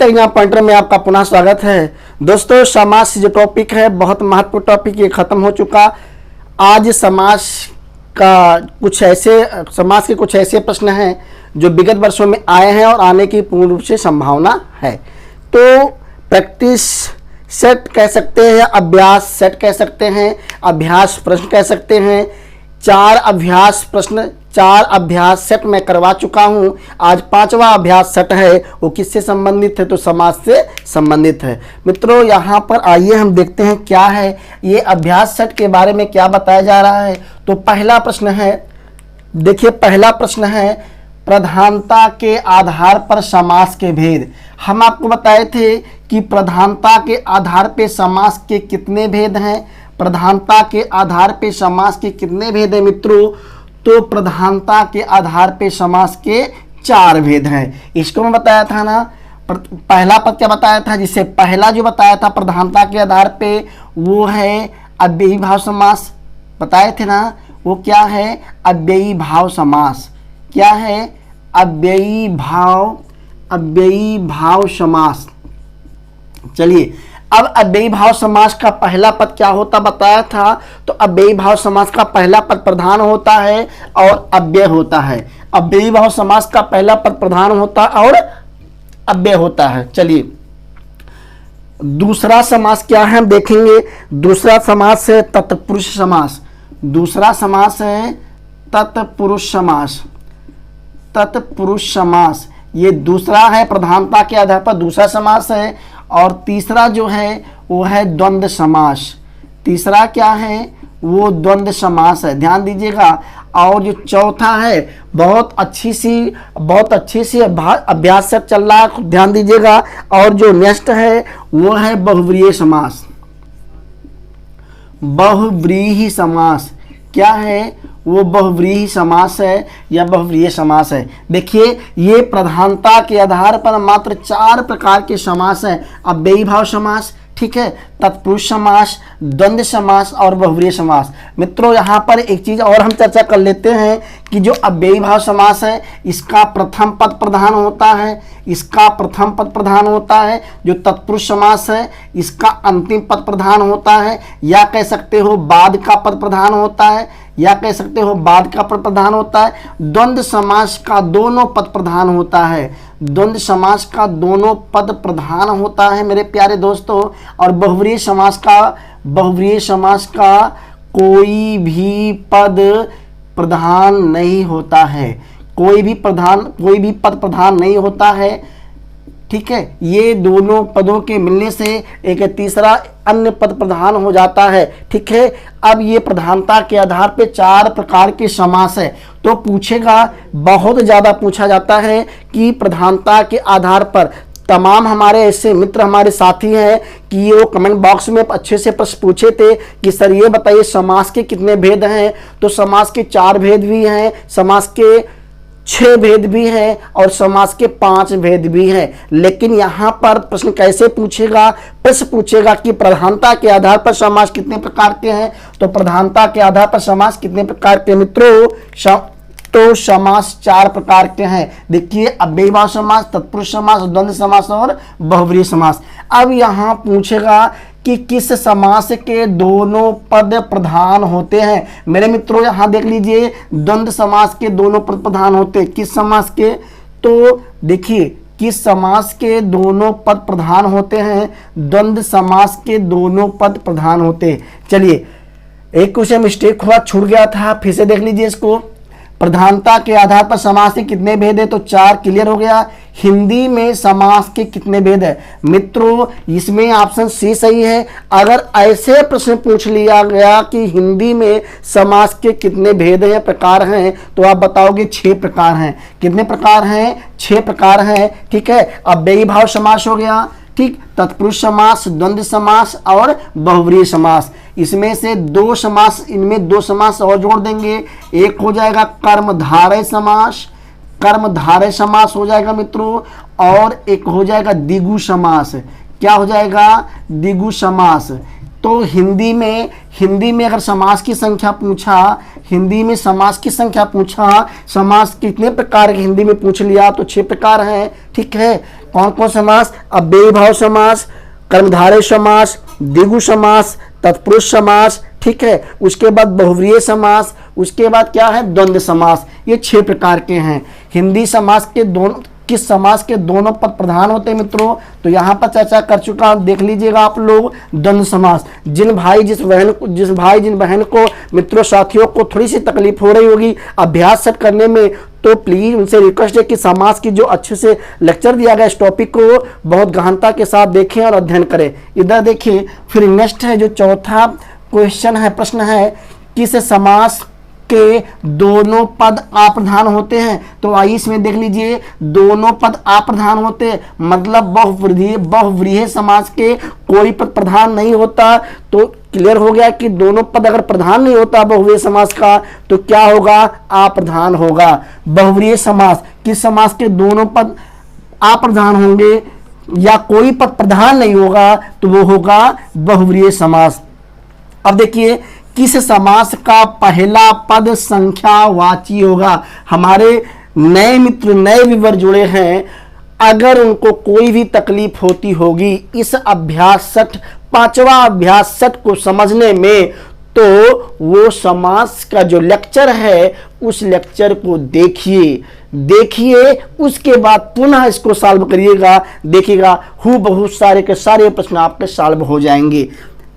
Exam pointer में आपका पुनः स्वागत है। दोस्तों, समाज से जो टॉपिक है बहुत महत्वपूर्ण टॉपिक, ये खत्म हो चुका। आज समाज के कुछ ऐसे प्रश्न हैं जो विगत वर्षों में आए हैं और आने की पूर्ण रूप से संभावना है। तो प्रैक्टिस सेट कह सकते हैं, अभ्यास सेट कह सकते हैं, अभ्यास प्रश्न कह सकते हैं। 4 अभ्यास प्रश्न, 4 अभ्यास सेट मैं करवा चुका हूं। आज 5वां अभ्यास सेट है, वो किससे संबंधित है? तो समाज से संबंधित है। मित्रों, यहाँ पर आइए हम देखते हैं क्या है ये अभ्यास सेट के बारे में क्या बताया जा रहा है। तो पहला प्रश्न है, देखिए पहला प्रश्न है, प्रधानता के आधार पर समास के भेद। हम आपको बताए थे कि प्रधानता के आधार पर समास के कितने भेद हैं। प्रधानता के आधार पे समास के कितने भेद हैं मित्रों? तो प्रधानता के आधार पे समास के 4 भेद हैं। इसको मैं बताया था ना, पहला पद क्या बताया था? जिससे पहला जो बताया था प्रधानता के आधार पे, वो है अव्ययी भाव समास। बताए थे ना, वो क्या है? अव्ययी भाव समास। क्या है? अव्ययी भाव समास। चलिए, अब अव्ययी भाव समास का पहला पद क्या होता बताया था। तो अव्ययी भाव समास का पहला पद प्रधान होता है और अव्यय होता है। अव्ययी भाव समास का पहला पद प्रधान होता है और अव्यय होता है। चलिए, दूसरा समास क्या है हम देखेंगे। दूसरा समास है तत्पुरुष समास। दूसरा समास है तत्पुरुष समास। तत्पुरुष समास ये दूसरा है, प्रधानता के आधार पर दूसरा समास है। और तीसरा जो है वो है द्वंद्व समास। तीसरा क्या है? वो द्वंद्व समास है, ध्यान दीजिएगा। और जो चौथा है, बहुत अच्छी सी अभ्यास से चल रहा है, ध्यान दीजिएगा। और जो नेक्स्ट है वो है बहुव्रीहि समास। बहुव्रीहि समास क्या है? वो बहुव्रीहि समास है या बहुव्रीहि समास है। देखिए, ये प्रधानता के आधार पर मात्र 4 प्रकार के समास हैं। अव्ययी भाव समास, ठीक है, तत्पुरुष समास, द्वंद्व समास और बहुव्रीहि समास। मित्रों, यहाँ पर एक चीज और हम चर्चा कर लेते हैं कि जो अव्ययी भाव समास है, इसका प्रथम पद प्रधान होता है। इसका प्रथम पद प्रधान होता है। जो तत्पुरुष समास है, इसका अंतिम पद प्रधान होता है, या कह सकते हो बाद का पद प्रधान होता है, या कह सकते हो बाद का पद प्रधान होता है। द्वंद्व समास का दोनों पद प्रधान होता है। द्वंद्व समास का दोनों पद प्रधान होता है मेरे प्यारे दोस्तों। और बहुव्रीहि समास का कोई भी पद प्रधान नहीं होता है। कोई भी पद प्रधान नहीं होता है, ठीक है। ये दोनों पदों के मिलने से एक तीसरा अन्य पद प्रधान हो जाता है, ठीक है। अब ये प्रधानता के आधार पे 4 प्रकार के समास है। तो पूछेगा, बहुत ज़्यादा पूछा जाता है कि प्रधानता के आधार पर तमाम हमारे ऐसे मित्र, हमारे साथी हैं कि ये वो कमेंट बॉक्स में अच्छे से प्रश्न पूछे थे कि सर ये बताइए समास के कितने भेद हैं। तो समास के 4 भेद भी हैं, समास के 6 भेद भी हैं और समास के 5 भेद भी हैं। लेकिन यहाँ पर प्रश्न कैसे पूछेगा? प्रश्न पूछेगा कि प्रधानता के आधार पर समास कितने प्रकार के हैं। तो प्रधानता के आधार पर समास कितने प्रकार के मित्रों? तो समास 4 प्रकार के हैं। देखिए, अव्ययी भाव समास, तत्पुरुष समास, द्वंद्व समास और बहुव्रीहि समास। अब यहाँ पूछेगा कि किस समास के दोनों पद प्रधान होते हैं। मेरे मित्रों, यहाँ देख लीजिए, द्वंद्व समास के दोनों पद प्रधान होते हैं। किस समास के? तो देखिए, किस समास के दोनों पद प्रधान होते हैं? द्वंद्व समास के दोनों पद प्रधान होते हैं। चलिए, एक क्वेश्चन मिस्टेक हुआ, छूट गया था, फिर से देख लीजिए इसको। प्रधानता के आधार पर समास के कितने भेद है? तो 4 क्लियर हो गया। हिंदी में समास के कितने भेद है? मित्रों, इसमें ऑप्शन सी सही है। अगर ऐसे प्रश्न पूछ लिया गया कि हिंदी में समास के कितने भेद हैं, प्रकार हैं, तो आप बताओगे 6 प्रकार हैं। कितने प्रकार हैं? 6 प्रकार हैं, ठीक है। अव्ययी भाव समास हो गया, ठीक, तत्पुरुष समास, द्वंद्व समास और बहुव्रीहि समास। इसमें से 2 समास, इनमें 2 समास और जोड़ देंगे। एक हो जाएगा कर्मधारय समास, कर्मधारय समास हो जाएगा मित्रों। और एक हो जाएगा द्विगु समास। क्या हो जाएगा? द्विगु समास। तो हिंदी में अगर समास की संख्या पूछा, हिंदी में समास की संख्या पूछा, समास कितने प्रकार के हिंदी में पूछ लिया तो 6 प्रकार हैं, ठीक है। कौन कौन समास? अव्ययी भाव समास, कर्मधारय समास, द्विगु समास, तत्पुरुष समास, ठीक है। उसके बाद बहुव्रीहि समास, उसके बाद क्या है? द्वंद्व समास। ये 6 प्रकार के हैं। हिंदी समास के दोनों, किस समास के दोनों पद प्रधान होते हैं मित्रों? तो यहाँ पर चर्चा कर चुका हूं, देख लीजिएगा आप लोग। द्वंद्व समास, जिन भाई जिन बहन को मित्रों साथियों को थोड़ी सी तकलीफ हो रही होगी अभ्यास सेट करने में, तो प्लीज उनसे रिक्वेस्ट है कि समास की जो अच्छे से लेक्चर दिया गया इस टॉपिक को बहुत गहनता के साथ देखें और अध्ययन करें। इधर देखिए, फिर नेक्स्ट है जो चौथा क्वेश्चन है, प्रश्न है, किस समास के दोनों पद अप्रधान होते हैं? तो आइए इसमें देख लीजिए, दोनों पद अप्रधान होते हैं मतलब बहुव्रीहि समास के कोई पद प्रधान नहीं होता। तो क्लियर हो गया कि दोनों पद अगर प्रधान नहीं होता बहुव्रीहि समास का तो क्या होगा? अप्रधान होगा। बहुव्रीहि समास, किस समास के दोनों पद अप्रधान होंगे या कोई पद प्रधान नहीं होगा तो वो होगा बहुव्रीहि समास। अब देखिए, किस समास का पहला पद संख्यावाची होगा? हमारे नए मित्र, नए व्यूअर जुड़े हैं, अगर उनको कोई भी तकलीफ होती होगी इस अभ्यास सेट, 5वां अभ्यास सेट को समझने में, तो वो समास का जो लेक्चर है उस लेक्चर को देखिए, उसके बाद पुनः इसको सॉल्व करिएगा, देखिएगा हूबहू सारे के सारे प्रश्न आपके सॉल्व हो जाएंगे।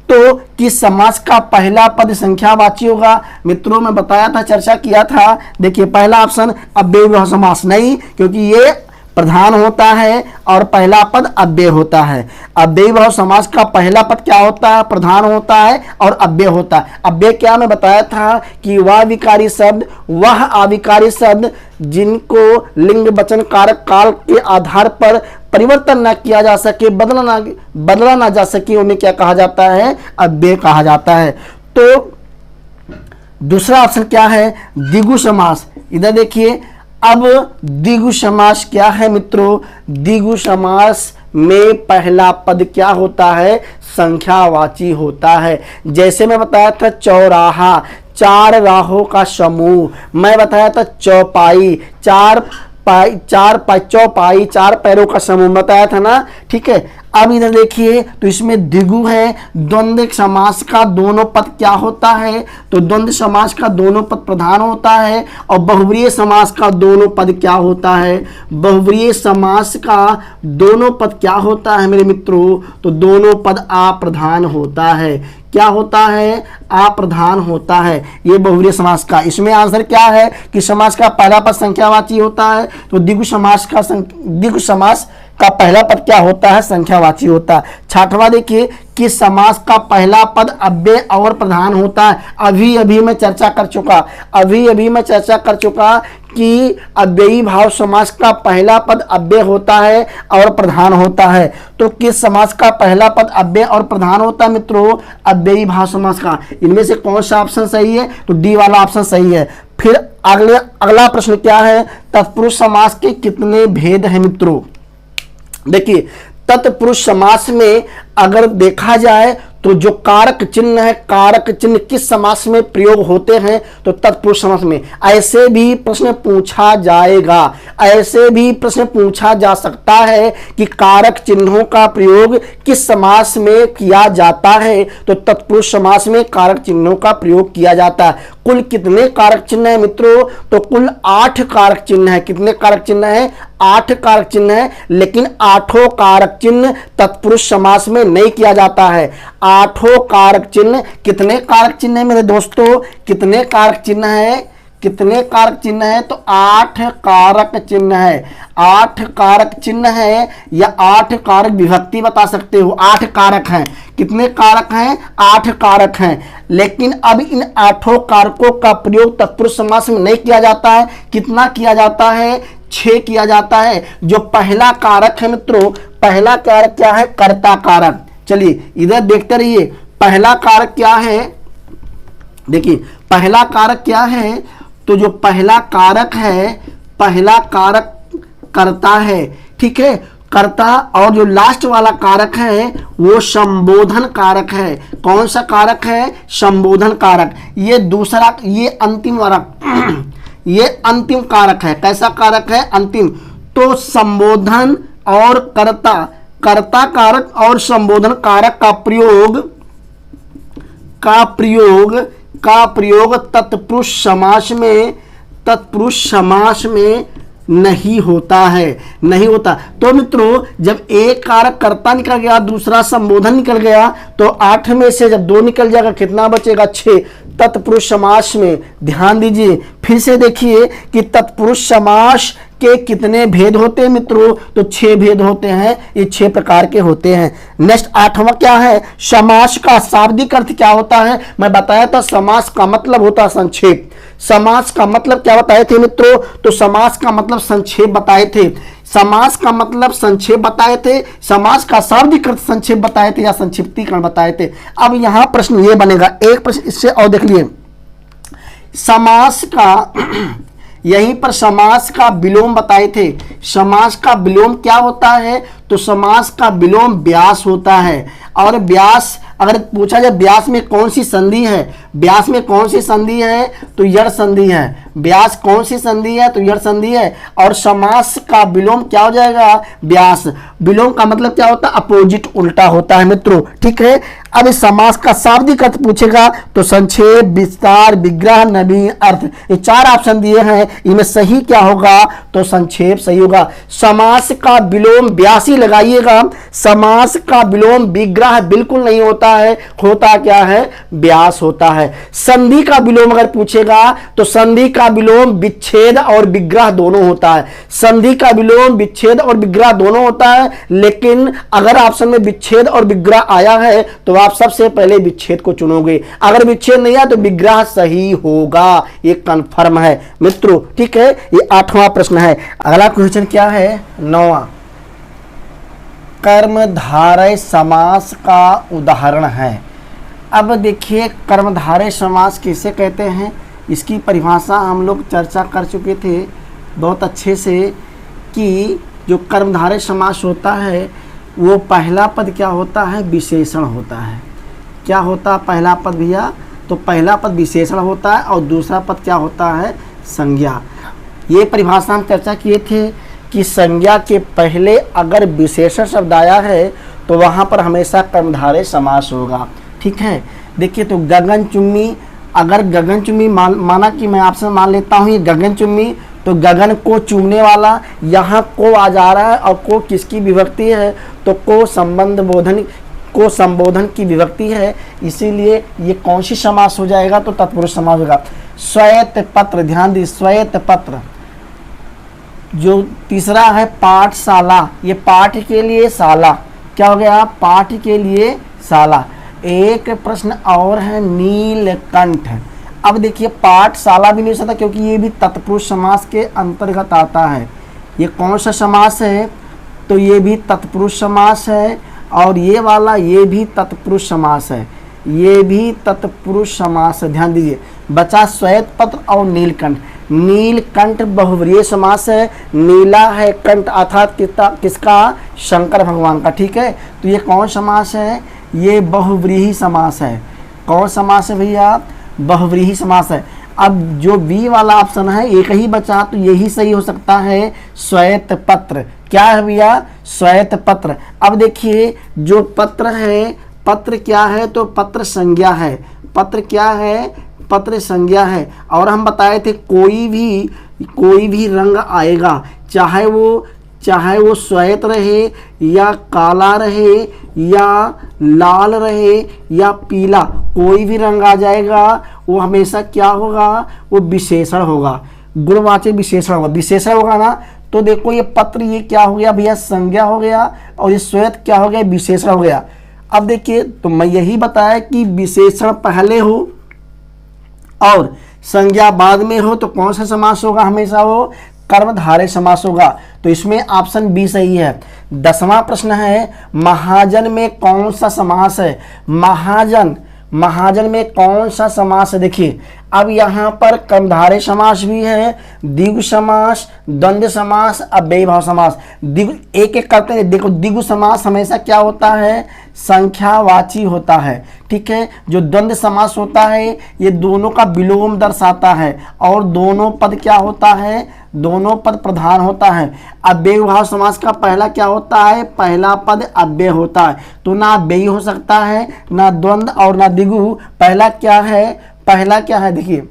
तो किस समास का पहला पद संख्यावाची होगा? मित्रों मैं बताया था, चर्चा किया था। देखिए पहला ऑप्शन अव्ययी भाव समास, नहीं, क्योंकि ये प्रधान होता है और पहला पद अव्यय होता है। अव्ययी भाव समास का पहला पद क्या होता है? प्रधान होता है और अव्यय होता है। अव्यय क्या मैं बताया था कि वह विकारी शब्द, वह अविकारी शब्द जिनको लिंग वचन कारक काल के आधार पर परिवर्तन ना किया जा सके, बदला ना जा सके, उन्हें क्या कहा जाता है? अव्यय कहा जाता है। तो दूसरा ऑप्शन क्या है? द्विगु समास। इधर देखिए, अब द्विगु समास क्या है मित्रों? द्विगु समास में पहला पद क्या होता है? संख्यावाची होता है। जैसे मैं बताया था चौराहा, 4 राहों का समूह। मैं बताया था चौपाई, चौपाई 4 पैरों का समूह बताया था ना, ठीक है। अब इधर देखिए, तो इसमें द्विगु है। द्वंद्व समास का दोनों पद क्या होता है? तो द्वंद्व समास का दोनों पद प्रधान होता है। और बहुव्रीहि समास का दोनों पद क्या होता है? बहुव्रीहि समास का दोनों पद क्या होता है मेरे मित्रों? तो दोनों पद अप्रधान होता है। क्या होता है? अप्रधान होता है। ये बहुव्रीहि समास का, इसमें आंसर क्या है कि समास का पहला पद संख्यावाची होता है। तो द्विगु समास का पहला पद क्या होता है? संख्यावाची होता है। 6वां देखिए, किस समास का पहला पद अव्यय और प्रधान होता है? अभी मैं चर्चा कर चुका कि अव्ययी भाव समास का पहला पद अव्यय होता है और प्रधान होता है। तो किस समास का पहला पद अव्यय और प्रधान होता है मित्रों? अव्ययी भाव समास का। इनमें से कौन सा ऑप्शन सही है? तो डी वाला ऑप्शन सही है। फिर अगला प्रश्न क्या है? तत्पुरुष समास के कितने भेद हैं मित्रों? देखिए, तत्पुरुष समास में अगर देखा जाए तो जो कारक चिन्ह है, कारक चिन्ह किस समास में प्रयोग होते हैं? तो तत्पुरुष समास में। ऐसे भी प्रश्न पूछा जाएगा, ऐसे भी प्रश्न पूछा जा सकता है कि कारक चिन्हों का प्रयोग किस समास में किया जाता है? तो तत्पुरुष समास में कारक चिन्हों का प्रयोग किया जाता है। कुल कितने कारक चिन्ह है मित्रों? तो कुल 8 कारक चिन्ह है। कितने कारक चिन्ह है? 8 कारक चिन्ह है। लेकिन 8 कारक चिन्ह तत्पुरुष समास में नहीं किया जाता है। 8 कारक चिन्ह, कितने कारक चिन्ह है मेरे दोस्तों? कितने कारक चिन्ह है? कितने कारक चिन्ह है? तो 8 कारक चिन्ह है। 8 कारक चिन्ह है या 8 कारक विभक्ति बता सकते हो। 8 कारक हैं। कितने कारक हैं? 8 कारक हैं। लेकिन अब इन 8 कारकों का प्रयोग तत्पुरुष समास में नहीं किया जाता है। कितना किया जाता है? 6 किया जाता है। जो पहला कारक है मित्रों, पहला कारक क्या है? कर्ता कारक। चलिए इधर देखते रहिए, पहला कारक क्या है? देखिए पहला कारक क्या है? तो जो पहला कारक है, पहला कारक कर्ता है, ठीक है, कर्ता। और जो लास्ट वाला कारक है वो संबोधन कारक है। कौन सा कारक है? संबोधन कारक। ये दूसरा, ये अंतिम वाला ये अंतिम कारक है। कैसा कारक है? अंतिम। तो संबोधन और कर्ता, कर्ता कारक और संबोधन कारक का प्रयोग तत्पुरुष समास में नहीं होता है, नहीं होता। तो मित्रों जब एक कारक कर्ता निकल गया, दूसरा संबोधन निकल गया, तो 8 में से जब 2 निकल जाएगा कितना बचेगा? 6। तत्पुरुष समास में ध्यान दीजिए, फिर से देखिए कि तत्पुरुष समास के कितने भेद होते हैं मित्रों, तो 6 भेद होते हैं, ये 6 प्रकार के होते हैं। नेक्स्ट 8वां क्या है? समास का शाब्दिक अर्थ क्या होता है? मैं बताया था समास का मतलब होता है संक्षेप। समास का मतलब क्या बताए थे मित्रों? तो समास का मतलब संक्षेप बताए थे, समास का मतलब संक्षेप बताए थे, समास का शाब्दिक अर्थ संक्षेप बताए थे या संक्षिप्तीकरण बताए थे। अब यहां प्रश्न ये बनेगा, एक प्रश्न इससे और देख लिए, समास का यहीं पर समास का विलोम बताए थे। समास का विलोम क्या होता है? तो समास का विलोम व्यास होता है। और व्यास अगर पूछा जाए व्यास में कौन सी संधि है, व्यास में कौन सी संधि है? तो यड़ संधि है। व्यास कौन सी संधि है? तो यड़ संधि है। और समास का विलोम क्या हो जाएगा? व्यास। विलोम का मतलब क्या होता है? अपोजिट, उल्टा होता है मित्रों, ठीक है। अब इस समास का शाब्दिक अर्थ पूछेगा तो संक्षेप, विस्तार, विग्रह, नवीन अर्थ, ये 4 ऑप्शन दिए हैं, इनमें सही क्या होगा? तो संक्षेप सही होगा। समास का विलोम व्यास ही लगाइएगा, समास का विलोम विग्रह बिल्कुल नहीं होता है, होता क्या है? व्यास होता है। संधि का विलोम अगर पूछेगा तो संधि का विलोम विच्छेद और विग्रह दोनों होता है। संधि का विलोम विच्छेद और विग्रह दोनों होता है, लेकिन अगर ऑप्शन में विच्छेद और विग्रह आया है तो आप सबसे पहले विच्छेद को चुनोगे, अगर विच्छेद नहीं आया तो विग्रह सही होगा, ये कंफर्म है मित्रों, ठीक है। ये 8वां प्रश्न है। अगला क्वेश्चन क्या है? 9वां, कर्मधारय समास का उदाहरण है। अब देखिए कर्मधारय समास किसे कहते हैं, इसकी परिभाषा हम लोग चर्चा कर चुके थे बहुत अच्छे से, कि जो कर्मधारय समास होता है वो पहला पद क्या होता है? विशेषण होता है। क्या होता पहला पद भैया? तो पहला पद विशेषण होता है और दूसरा पद क्या होता है? संज्ञा। ये परिभाषा हम चर्चा किए थे कि संज्ञा के पहले अगर विशेषण शब्द आया है तो वहाँ पर हमेशा कर्मधारय समास होगा, ठीक है। देखिए तो गगनचुम्बी, अगर गगनचुम्बी माना कि मैं आपसे मान लेता हूँ ये गगनचुम्बी, तो गगन को चूमने वाला, यहाँ को आ जा रहा है और को किसकी विभक्ति है? तो को संबोधन की विभक्ति है, इसीलिए ये कौन सी समास हो जाएगा? तो तत्पुरुष समास होगा। श्वेत पत्र, ध्यान दी, श्वेत पत्र। जो तीसरा है पाठशाला, ये पाठ के लिए शाला, क्या हो गया? पाठ के लिए शाला। एक प्रश्न और है नीलकंठ। अब देखिए पाठशाला भी नहीं हो सकता क्योंकि ये भी तत्पुरुष समास के अंतर्गत आता है। ये कौन सा समास है? तो ये भी तत्पुरुष समास है, और ये वाला ये भी तत्पुरुष समास है, ये भी तत्पुरुष समास है। ध्यान दीजिए, बचा श्वेत पत्र और नीलकंठ। नीलकंठ बहुव्रीहि समास है, नीला है कंठ अर्थात किसका? शंकर भगवान का, ठीक है। तो ये कौन समास है? ये बहुव्रीहि समास है। कौन समास है भैया? बहुव्रीहि समास है। अब जो बी वाला ऑप्शन है एक ही बचा, तो यही सही हो सकता है, श्वेत पत्र। क्या है भैया? श्वेत पत्र। अब देखिए जो पत्र है, पत्र क्या है? तो पत्र संज्ञा है। पत्र क्या है? पत्र संज्ञा है। और हम बताए थे कोई भी रंग आएगा, चाहे वो श्वेत रहे या काला रहे या लाल रहे या पीला, कोई भी रंग आ जाएगा वो हमेशा क्या होगा? वो विशेषण होगा, गुणवाचक विशेषण होगा। विशेषण होगा ना, तो देखो ये पत्र ये क्या हो गया भैया? संज्ञा हो गया, और ये श्वेत क्या हो गया? विशेषण हो गया। अब देखिए तो मैं यही बताया कि विशेषण पहले हो और संज्ञा बाद में हो तो कौन सा समास होगा? हमेशा वो कर्मधारय समास होगा। तो इसमें ऑप्शन बी सही है। 10वां प्रश्न है, महाजन में कौन सा समास है? महाजन में कौन सा समास है? देखिए अब यहाँ पर कर्मधारय समास भी है, द्विगु समास, द्वंद्व समास, अव्ययीभाव समास। एक एक करते हैं। देखो द्विगु समास हमेशा क्या होता है? संख्यावाची होता है, ठीक है। जो द्वंद्व समास होता है ये दोनों का विलोम दर्शाता है, और दोनों पद क्या होता है? दोनों पद प्रधान होता है। अव्ययी भाव समास का पहला क्या होता है, पहला पद अव्यय होता है। तो ना अव्ययी हो सकता है, ना द्वंद्व और ना द्विगु। पहला क्या है देखिए,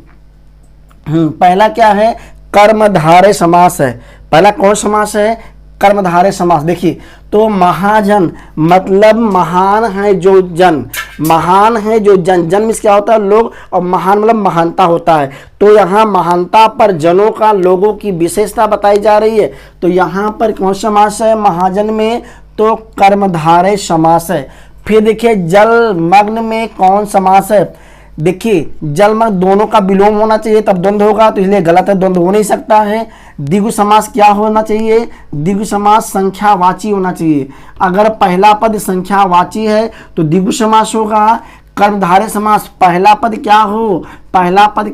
पहला क्या है, कर्मधारय समास है। पहला कौन समास है, कर्मधारय समास। देखिए तो महाजन मतलब महान है जो जन, महान है जो जन, जन में क्या होता है लोग, और महान मतलब महानता होता है। तो यहाँ महानता पर जनों का, लोगों की विशेषता बताई जा रही है। तो यहाँ पर कौन समास है महाजन में, तो कर्मधारय समास है। फिर देखिए जलमग्न में कौन समास है, देखिए जलमग्न दोनों का विलोम होना चाहिए तब द्वंद्व होगा, तो इसलिए गलत है, द्वंद्व हो नहीं सकता है। द्विगु समास क्या होना चाहिए, द्विगु समास संख्यावाची होना चाहिए। अगर पहला पद संख्यावाची है तो द्विगु समास होगा। कर्मधारय समास पहला पद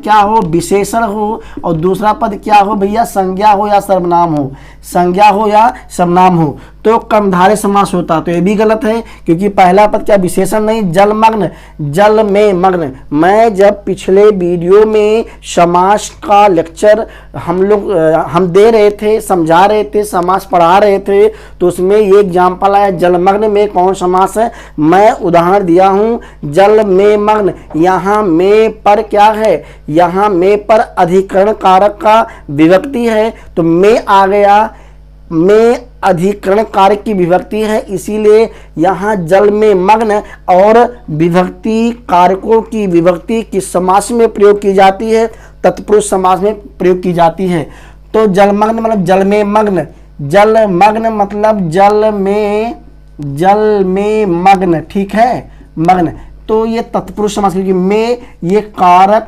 क्या हो, विशेषण हो, और दूसरा पद क्या हो भैया, संज्ञा हो या सर्वनाम हो, संज्ञा हो या सर्वनाम हो, तो कर्मधारय समास होता। तो ये भी गलत है क्योंकि पहला पद क्या, विशेषण नहीं। जलमग्न, जल में मग्न। मैं जब पिछले वीडियो में समास का लेक्चर हम दे रहे थे, समझा रहे थे, समास पढ़ा रहे थे, तो उसमें ये एग्जाम्पल आया जलमग्न में कौन समास है, मैं उदाहरण दिया हूँ जल में मग्न। यहाँ में पर क्या है, यहाँ में पर अधिकरण कारक का विभक्ति है, तो में आ गया, में अधिकरण कारक की विभक्ति है, इसीलिए यहाँ जल में मग्न और विभक्ति कारकों की विभक्ति किस समास में प्रयोग की जाती है, तत्पुरुष समास में प्रयोग की जाती है। तो जलमग्न मतलब जल में मग्न, जलमग्न मतलब जल में मग्न, ठीक है, मग्न। तो ये तत्पुरुष समास, क्योंकि में ये कारक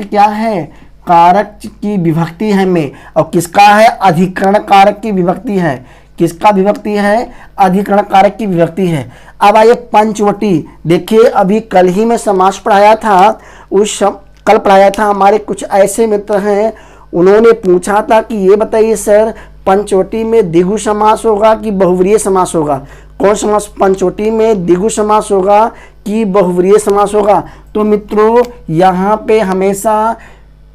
क्या है, कारक की विभक्ति है में, और किसका है, अधिकरण कारक की विभक्ति है। किसका विभक्ति है, अधिकरण कारक की विभक्ति है। अब आइए पंचवटी। देखिए अभी कल ही में समास पढ़ाया था, कल पढ़ाया था, हमारे कुछ ऐसे मित्र हैं, उन्होंने पूछा था कि ये बताइए सर पंचवटी में द्विगु समास होगा कि बहुव्रीहि समास होगा। कौन समास, पंचवटी में द्विगु समास होगा कि बहुव्रीहि समास होगा। तो मित्रों यहाँ पे हमेशा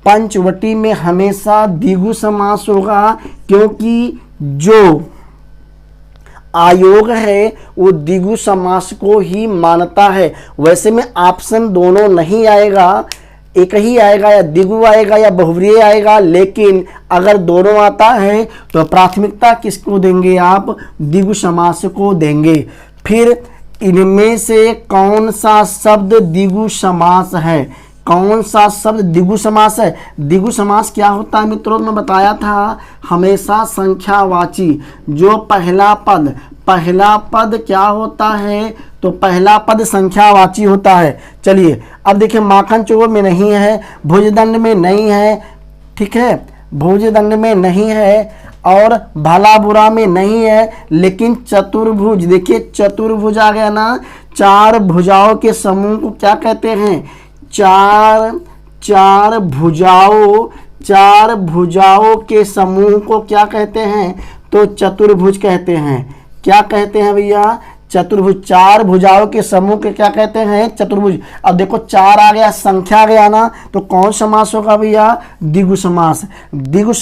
पंचवटी में हमेशा द्विगु समास होगा, क्योंकि जो आयोग है वो द्विगु समास को ही मानता है। वैसे में ऑप्शन दोनों नहीं आएगा, एक ही आएगा, या द्विगु आएगा या बहुव्रीहि आएगा, लेकिन अगर दोनों आता है तो प्राथमिकता किसको देंगे आप, द्विगु समास को देंगे। फिर इनमें से कौन सा शब्द द्विगु समास है, कौन सा शब्द द्विगु समास है। द्विगु समास क्या होता है मित्रों, मैं बताया था हमेशा संख्यावाची। जो पहला पद क्या होता है, तो पहला पद संख्यावाची होता है। चलिए अब देखिए माखन चोर में नहीं है, भुजदंड में नहीं है, ठीक है, भुजदंड में नहीं है, और भला बुरा में नहीं है, लेकिन चतुर्भुज, देखिए चतुर्भुज आ गया ना, चार भुजाओं के समूह को क्या कहते हैं, चार भुजाओं के समूह को क्या कहते हैं, तो चतुर्भुज कहते हैं। क्या कहते हैं भैया, चतुर्भुज। चार भुजाओं के समूह के क्या कहते हैं, चतुर्भुज। अब देखो चार आ गया, संख्या आ गया ना, तो कौन समास होगा भैया, द्विगु समास। द्विगु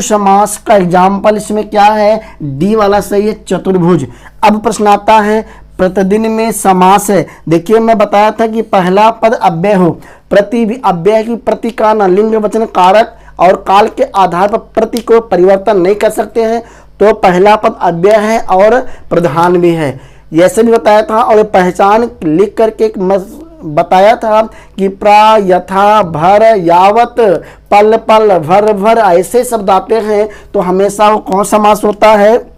समास का एग्जाम्पल इसमें क्या है, डी वाला सही है, चतुर्भुज। अब प्रश्न आता है प्रतिदिन में समास है। देखिए मैं बताया था कि पहला पद अव्यय हो, प्रति भी अव्यय की प्रति का न लिंग वचन कारक और काल के आधार पर प्रति को परिवर्तन नहीं कर सकते हैं, तो पहला पद अव्यय है और प्रधान भी है, ऐसे भी बताया था। और पहचान लिख करके बताया था कि प्रा, यथा, भर, यावत, पल पल, भर भर ऐसे शब्द आते हैं, तो हमेशा वो कौन समास होता है,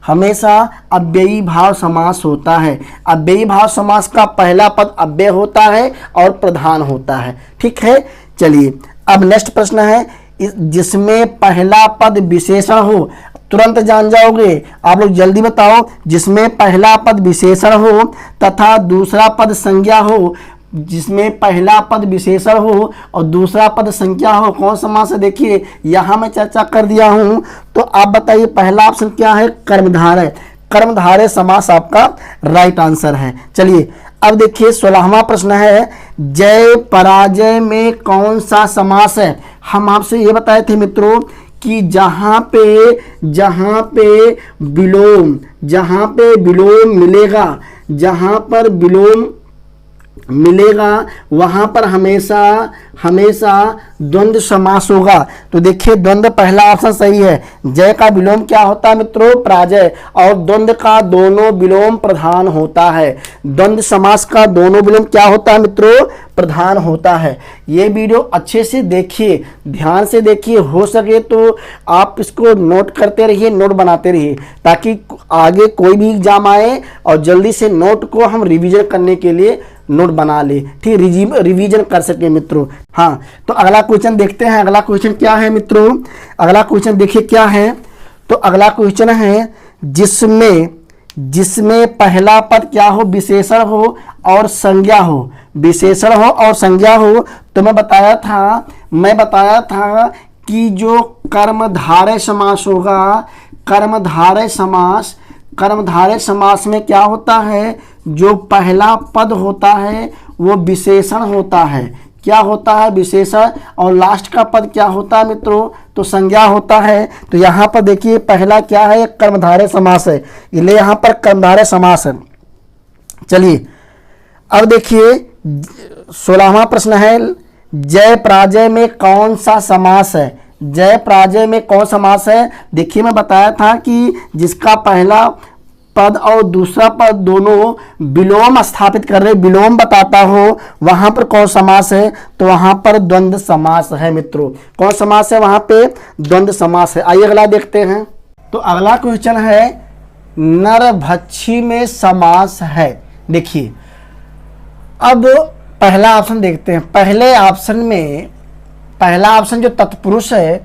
हमेशा अव्ययी भाव समास होता है। अव्ययी भाव समास का पहला पद अव्यय होता है और प्रधान होता है, ठीक है। चलिए अब नेक्स्ट प्रश्न है, जिसमें पहला पद विशेषण हो, तुरंत जान जाओगे आप लोग, जल्दी बताओ। जिसमें पहला पद विशेषण हो तथा दूसरा पद संज्ञा हो, जिसमें पहला पद विशेषण हो और दूसरा पद संख्या हो, कौन समास है। देखिए यहाँ मैं चर्चा कर दिया हूं, तो आप बताइए पहला ऑप्शन क्या है, कर्मधारय। कर्मधारय समास आपका राइट आंसर है। चलिए अब देखिए 16वां प्रश्न है, जय पराजय में कौन सा समास है। हम आपसे ये बताए थे मित्रों कि जहाँ पे विलोम मिलेगा, जहाँ पर विलोम मिलेगा वहां पर हमेशा द्वंद्व समास होगा। तो देखिए द्वंद्व पहला ऑप्शन सही है। जय का विलोम क्या होता है मित्रों? पराजय। और द्वंद्व का दोनों विलोम प्रधान होता है। द्वंद्व समास का दोनों विलोम क्या होता है मित्रों? प्रधान होता है। ये वीडियो अच्छे से देखिए, ध्यान से देखिए, हो सके तो आप इसको नोट करते रहिए, नोट बनाते रहिए, ताकि आगे कोई भी एग्जाम आए और जल्दी से नोट को हम रिवीजन करने के लिए नोट बना ले, ठीक, रिवीजन कर सके मित्रों। हाँ, तो अगला क्वेश्चन देखते हैं। अगला क्वेश्चन क्या है मित्रों? अगला क्वेश्चन देखिए क्या है। तो अगला क्वेश्चन है जिसमें पहला पद क्या हो? विशेषण हो और संज्ञा हो। विशेषण हो और संज्ञा हो। तो मैं बताया था कि जो कर्मधारय समास होगा, कर्मधारय समास में क्या होता है? जो पहला पद होता है वो विशेषण होता है। क्या होता है? विशेषण। और लास्ट का पद क्या होता है मित्रों? तो संज्ञा होता है। तो यहाँ पर देखिए पहला क्या है? कर्मधारय समास है, इसलिए यहाँ पर कर्मधारय समास है। चलिए अब देखिए 16वां प्रश्न है, जय पराजय में कौन सा समास है? जय पराजय में कौन समास है? देखिए मैं बताया था कि जिसका पहला पद और दूसरा पद दोनों विलोम स्थापित कर रहे, विलोम बताता हो, वहां पर कौन समास है? तो वहां पर द्वंद्व समास है मित्रों। कौन समास है? वहां पे द्वंद्व समास है। आइए अगला देखते हैं। तो अगला क्वेश्चन है नरभक्षी में समास है। देखिए अब पहला ऑप्शन देखते हैं। पहला ऑप्शन जो तत्पुरुष है,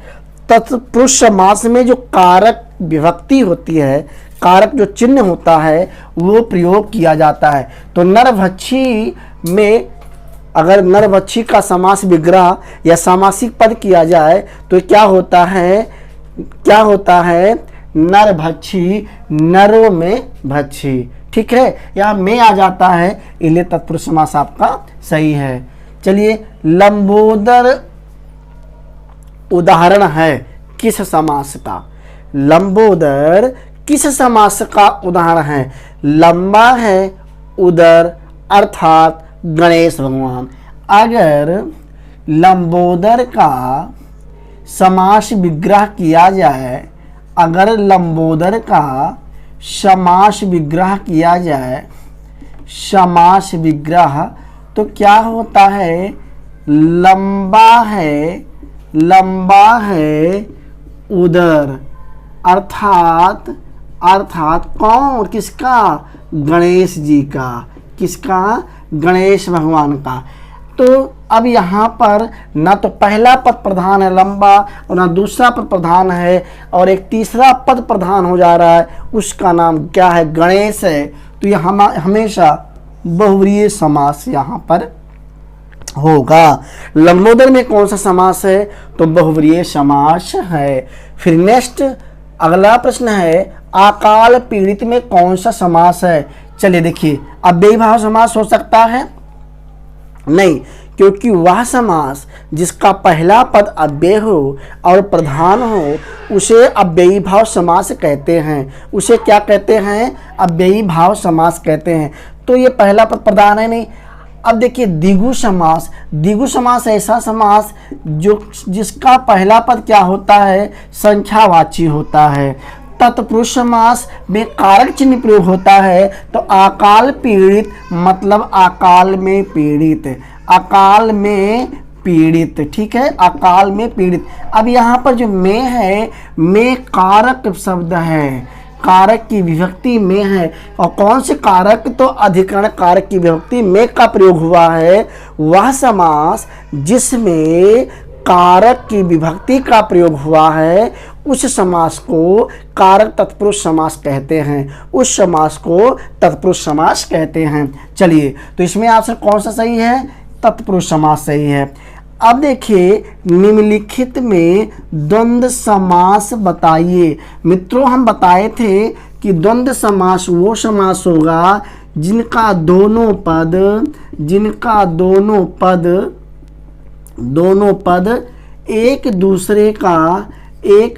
तत्पुरुष समास में जो कारक विभक्ति होती है, कारक जो चिन्ह होता है वो प्रयोग किया जाता है। तो नरभक्षी में अगर नरभक्षी का समास विग्रह या सामासिक पद किया जाए तो क्या होता है? नरभक्षी, नरों में भक्षी, ठीक है, यहाँ में आ जाता है, इसलिए तत्पुरुष समास आपका सही है। चलिए लंबोदर उदाहरण है किस समास का? लंबोदर किस समास का उदाहरण है? लंबा है उदर अर्थात गणेश भगवान। अगर लंबोदर का समास विग्रह किया जाए, समास विग्रह तो क्या होता है? लंबा है उदर अर्थात कौन? किसका? गणेश जी का। किसका? गणेश भगवान का। तो अब यहाँ पर ना तो पहला पद प्रधान है लंबा और ना दूसरा पद प्रधान है, और एक तीसरा पद प्रधान हो जा रहा है, उसका नाम क्या है? गणेश है। तो यह हमेशा बहुव्रीहि समास यहाँ पर होगा। लंबोदर में कौन सा समास है? तो बहुव्रीहि समास है। फिर नेक्स्ट अगला प्रश्न है, अकाल पीड़ित में कौन सा समास है? चलिए देखिए, अव्ययी भाव समास हो सकता है? नहीं, क्योंकि वह समास जिसका पहला पद अव्यय हो और प्रधान हो उसे अव्ययी भाव समास कहते हैं। उसे क्या कहते हैं? अव्ययी भाव समास कहते हैं। तो ये पहला पद प्रधान है नहीं। अब देखिए द्विगु समास ऐसा समास जिसका पहला पद क्या होता है? संख्यावाची होता है। तत्पुरुष समास में कारक चिन्ह प्रयोग होता है। तो अकाल पीड़ित मतलब अकाल में पीड़ित, ठीक है, अकाल में पीड़ित। अब यहाँ पर जो में है, में कारक शब्द है, कारक की विभक्ति में है। और कौन से कारक? तो अधिकरण कारक की विभक्ति में का प्रयोग हुआ है। वह समास जिसमें कारक की विभक्ति का प्रयोग हुआ है उस समास को कारक तत्पुरुष समास कहते हैं। चलिए तो इसमें आंसर कौन सा सही है? तत्पुरुष समास सही है। अब देखिए निम्नलिखित में द्वंद्व समास बताइए। मित्रों हम बताए थे कि द्वंद्व समास वो समास होगा जिनका दोनों पद एक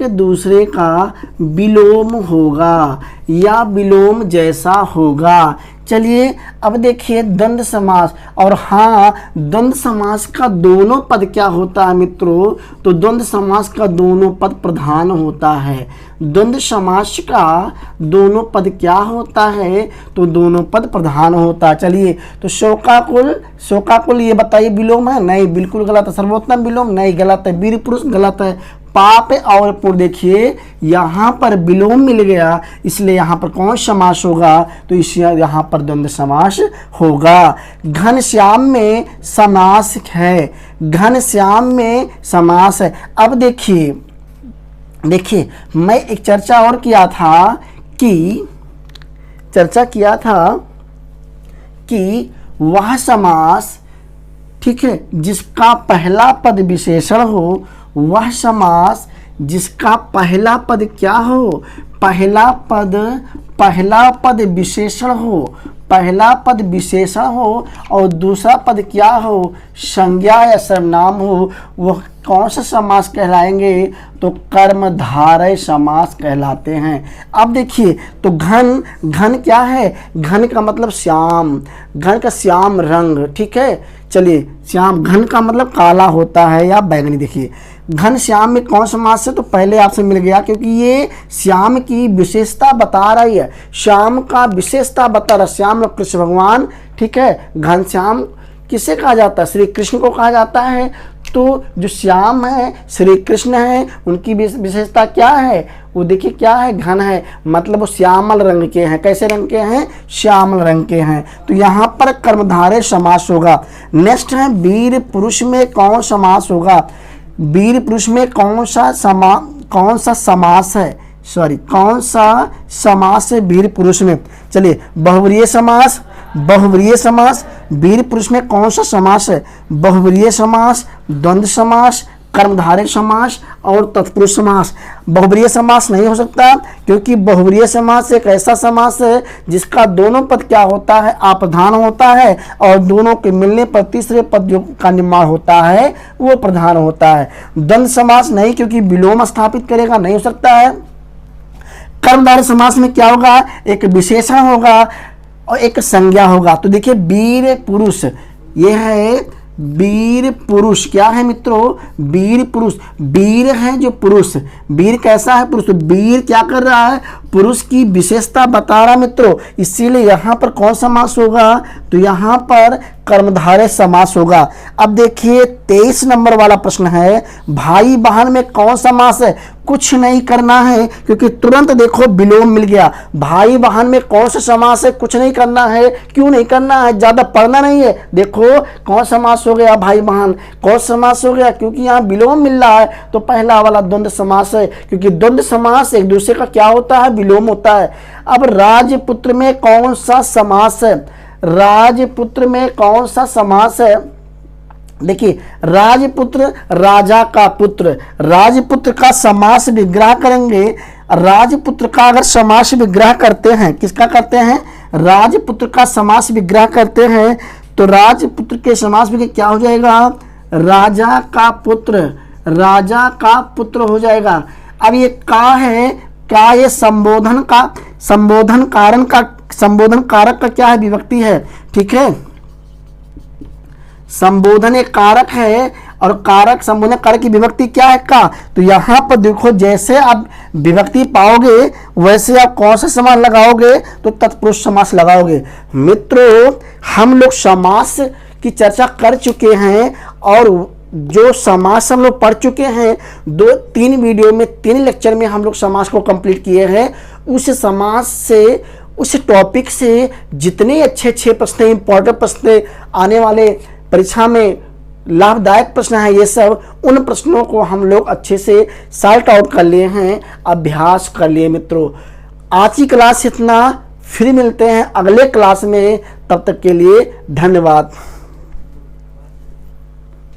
दूसरे का विलोम होगा या विलोम जैसा होगा। चलिए अब देखिए द्वंद्व समास। और हाँ, द्वंद्व समास का दोनों पद क्या होता है मित्रों? तो द्वंद्व समास का दोनों पद प्रधान होता है। द्वंद्व समास का दोनों पद क्या होता है? तो दोनों पद प्रधान होता है। चलिए तो शोकाकुल ये बताइए विलोम है? नहीं, बिल्कुल गलत है। सर्वोत्तम विलोम? नहीं, गलत है। वीर पुरुष? गलत है। पाप और पुण्य, देखिए यहाँ पर विलोम मिल गया, इसलिए यहाँ पर कौन समास होगा? तो इस यहाँ पर द्वंद्व समास होगा। घनश्याम में समास है, घनश्याम में समास है। अब देखिए मैं एक चर्चा और किया था कि वह समास, ठीक है, जिसका पहला पद विशेषण हो, वह समास जिसका पहला पद क्या हो? पहला पद विशेषण हो, पहला पद विशेषण हो और दूसरा पद क्या हो? संज्ञा या सर्वनाम हो। वह कौन सा समास कहलाएंगे? तो कर्मधारय समास कहलाते हैं। अब देखिए तो घन क्या है? घन का मतलब श्याम, घन का श्याम रंग, ठीक है। चलिए श्याम, घन का मतलब काला होता है या बैंगनी। देखिए घन श्याम में कौन समास है? तो पहले आपसे मिल गया, क्योंकि ये श्याम की विशेषता बता रही है, श्याम का विशेषता बता रहा है। श्याम और कृष्ण भगवान, ठीक है। घनश्याम किसे कहा जाता है? श्री कृष्ण को कहा जाता है। तो जो श्याम है श्री कृष्ण है, उनकी विशेषता क्या है? वो देखिए क्या है? घन है, मतलब वो श्यामल रंग के हैं। कैसे रंग के हैं? श्यामल रंग के हैं। तो यहाँ पर कर्मधारय समास होगा। नेक्स्ट है वीर पुरुष में कौन समास होगा? वीर पुरुष में कौन सा समास है? कौन सा समास है वीर पुरुष में? चलिए बहुव्रीहि समास। वीर पुरुष में कौन सा समास है? बहुव्रीहि समास, द्वंद्व समास, कर्मधारय समास और तत्पुरुष समास। बहुव्रीहि समास नहीं हो सकता, क्योंकि बहुव्रीहि समास एक ऐसा समास है जिसका दोनों पद क्या होता है? अप्रधान होता है, और दोनों के मिलने पर तीसरे पद जो का निर्माण होता है वो प्रधान होता है। द्वंद्व समास नहीं, क्योंकि विलोम स्थापित करेगा, नहीं हो सकता है। कर्मधारय समास में क्या होगा? एक विशेषण होगा और एक संज्ञा होगा। तो देखिए वीर पुरुष, ये है वीर पुरुष। क्या है मित्रों? वीर पुरुष। वीर है जो पुरुष, वीर कैसा है? पुरुष। वीर क्या कर रहा है? पुरुष की विशेषता बता रहा मित्रों, इसीलिए यहाँ पर कौन समास होगा? तो यहाँ पर कर्मधारय समास होगा। अब देखिए 23 नंबर वाला प्रश्न है, भाई बहन में कौन समास है? कुछ नहीं करना है, क्योंकि तुरंत देखो विलोम मिल गया। भाई बहन में कौन सा समास है? कुछ नहीं करना है। क्यों नहीं करना है? ज्यादा पढ़ना नहीं है। देखो कौन समास हो गया? भाई बहन। कौन समास हो गया? क्योंकि यहाँ विलोम मिल रहा है, तो पहला वाला द्वंद्व समास है, क्योंकि द्वंद्व समास एक दूसरे का क्या होता है? विलोम होता है। अब राजपुत्र में कौन सा समास है? राजपुत्र में कौन सा समास है? देखिए राजपुत्र, राजा का पुत्र। राजपुत्र का समास विग्रह करेंगे। राजपुत्र का अगर समास विग्रह करते हैं, किसका करते हैं? राजपुत्र का समास विग्रह करते हैं, तो राजपुत्र के समास विग्रह क्या हो जाएगा? राजा का पुत्र, राजा का पुत्र हो जाएगा। अब ये का है, क्या ये संबोधन कारक का क्या है? विभक्ति है, ठीक है। संबोधन एक कारक है, और कारक संबोधन कारक की विभक्ति क्या है? का। तो यहाँ पर देखो जैसे आप विभक्ति पाओगे वैसे आप कौन सा समास लगाओगे? तो तत्पुरुष समास लगाओगे। मित्रों हम लोग समास की चर्चा कर चुके हैं, और जो समास हम लोग पढ़ चुके हैं 2-3 वीडियो में, 3 लेक्चर में हम लोग समास को कंप्लीट किए हैं। उस समास से, उस टॉपिक से जितने अच्छे प्रश्न, इंपॉर्टेंट प्रश्न आने वाले परीक्षा में लाभदायक प्रश्न है, ये सब उन प्रश्नों को हम लोग अच्छे से सॉल्व आउट कर लिए हैं, अभ्यास कर लिए। मित्रों आज की क्लास इतना, फिर मिलते हैं अगले क्लास में, तब तक के लिए धन्यवाद।